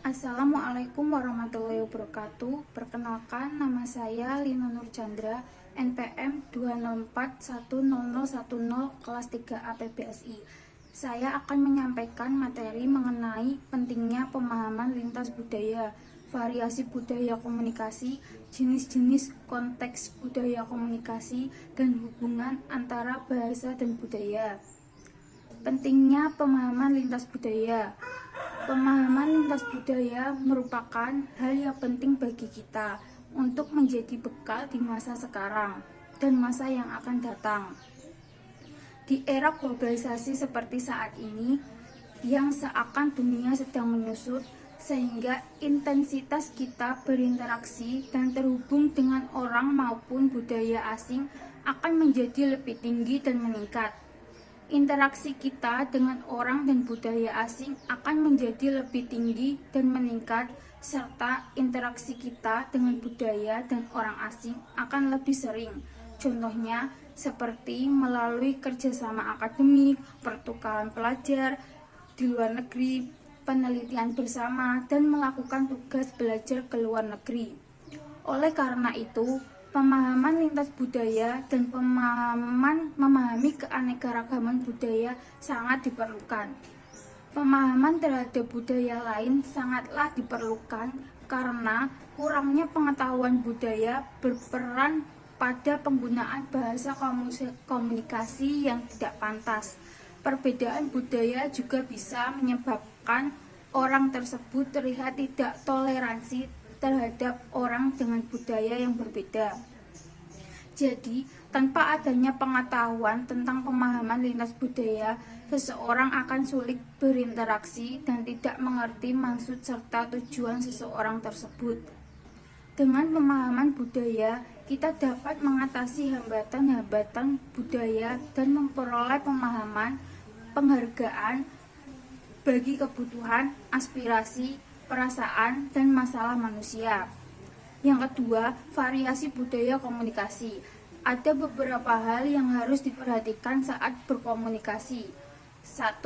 Assalamualaikum warahmatullahi wabarakatuh. Perkenalkan, nama saya Lina Nur Chandra, NPM 2041010 kelas 3 APBSI. Saya akan menyampaikan materi mengenai pentingnya pemahaman lintas budaya, variasi budaya komunikasi, jenis-jenis konteks budaya komunikasi, dan hubungan antara bahasa dan budaya. Pentingnya pemahaman lintas budaya. Pemahaman lintas budaya merupakan hal yang penting bagi kita untuk menjadi bekal di masa sekarang dan masa yang akan datang. Di era globalisasi seperti saat ini, yang seakan dunia sedang menyusut, sehingga intensitas kita berinteraksi dan terhubung dengan orang maupun budaya asing akan menjadi lebih tinggi dan meningkat. Interaksi kita dengan orang dan budaya asing akan menjadi lebih tinggi dan meningkat, serta interaksi kita dengan budaya dan orang asing akan lebih sering. Contohnya seperti melalui kerjasama akademik, pertukaran pelajar di luar negeri, penelitian bersama, dan melakukan tugas belajar ke luar negeri. Oleh karena itu, pemahaman lintas budaya dan memahami keanekaragaman budaya sangat diperlukan. Pemahaman terhadap budaya lain sangatlah diperlukan karena kurangnya pengetahuan budaya berperan pada penggunaan bahasa komunikasi yang tidak pantas. Perbedaan budaya juga bisa menyebabkan orang tersebut terlihat tidak toleransi terhadap orang dengan budaya yang berbeda. Jadi, tanpa adanya pengetahuan tentang pemahaman lintas budaya, seseorang akan sulit berinteraksi dan tidak mengerti maksud serta tujuan seseorang tersebut. Dengan pemahaman budaya, kita dapat mengatasi hambatan-hambatan budaya dan memperoleh pemahaman, penghargaan bagi kebutuhan, aspirasi, perasaan, dan masalah manusia. Yang kedua, variasi budaya komunikasi. Ada beberapa hal yang harus diperhatikan saat berkomunikasi. 1.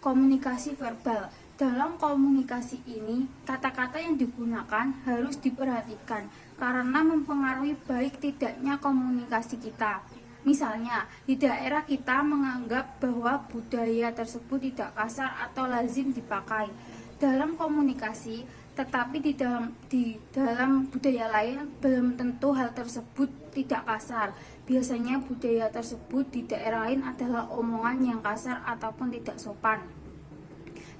Komunikasi verbal. Dalam komunikasi ini, kata-kata yang digunakan harus diperhatikan karena mempengaruhi baik tidaknya komunikasi kita. Misalnya, di daerah kita menganggap bahwa budaya tersebut tidak kasar atau lazim dipakai dalam komunikasi, tetapi di dalam budaya lain belum tentu hal tersebut tidak kasar. Biasanya budaya tersebut di daerah lain adalah omongan yang kasar ataupun tidak sopan.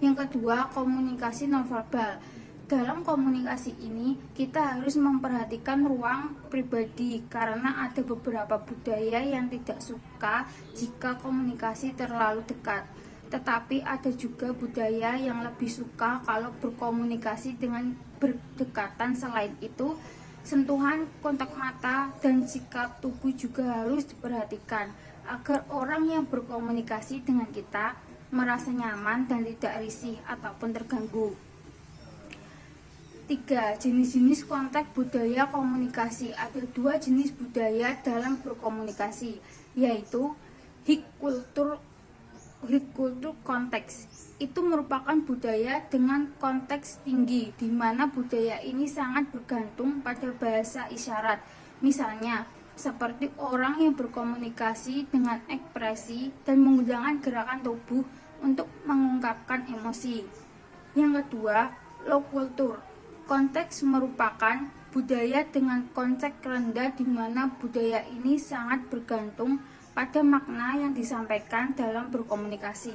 Yang kedua, komunikasi nonverbal. Dalam komunikasi ini, kita harus memperhatikan ruang pribadi karena ada beberapa budaya yang tidak suka jika komunikasi terlalu dekat. Tetapi ada juga budaya yang lebih suka kalau berkomunikasi dengan berdekatan. Selain itu, sentuhan, kontak mata, dan sikap tubuh juga harus diperhatikan agar orang yang berkomunikasi dengan kita merasa nyaman dan tidak risih ataupun terganggu. 3. Jenis-jenis konteks budaya komunikasi. Ada 2 jenis budaya dalam berkomunikasi, yaitu hik kultur konteks. Itu merupakan budaya dengan konteks tinggi, di mana budaya ini sangat bergantung pada bahasa isyarat. Misalnya, seperti orang yang berkomunikasi dengan ekspresi dan menggunakan gerakan tubuh untuk mengungkapkan emosi. Yang kedua, low kultur. Konteks merupakan budaya dengan konteks rendah, di mana budaya ini sangat bergantung pada makna yang disampaikan dalam berkomunikasi.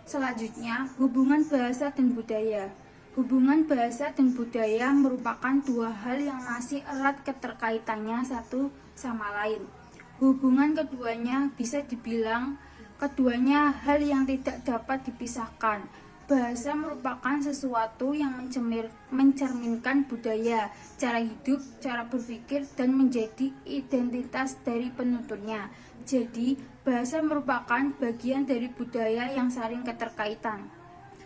Selanjutnya, hubungan bahasa dan budaya. Hubungan bahasa dan budaya merupakan 2 hal yang masih erat keterkaitannya satu sama lain. Hubungan keduanya bisa dibilang keduanya hal yang tidak dapat dipisahkan. Bahasa merupakan sesuatu yang mencerminkan budaya, cara hidup, cara berpikir, dan menjadi identitas dari penuturnya. Jadi, bahasa merupakan bagian dari budaya yang saling keterkaitan.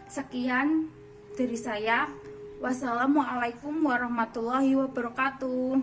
Sekian dari saya. Wassalamualaikum warahmatullahi wabarakatuh.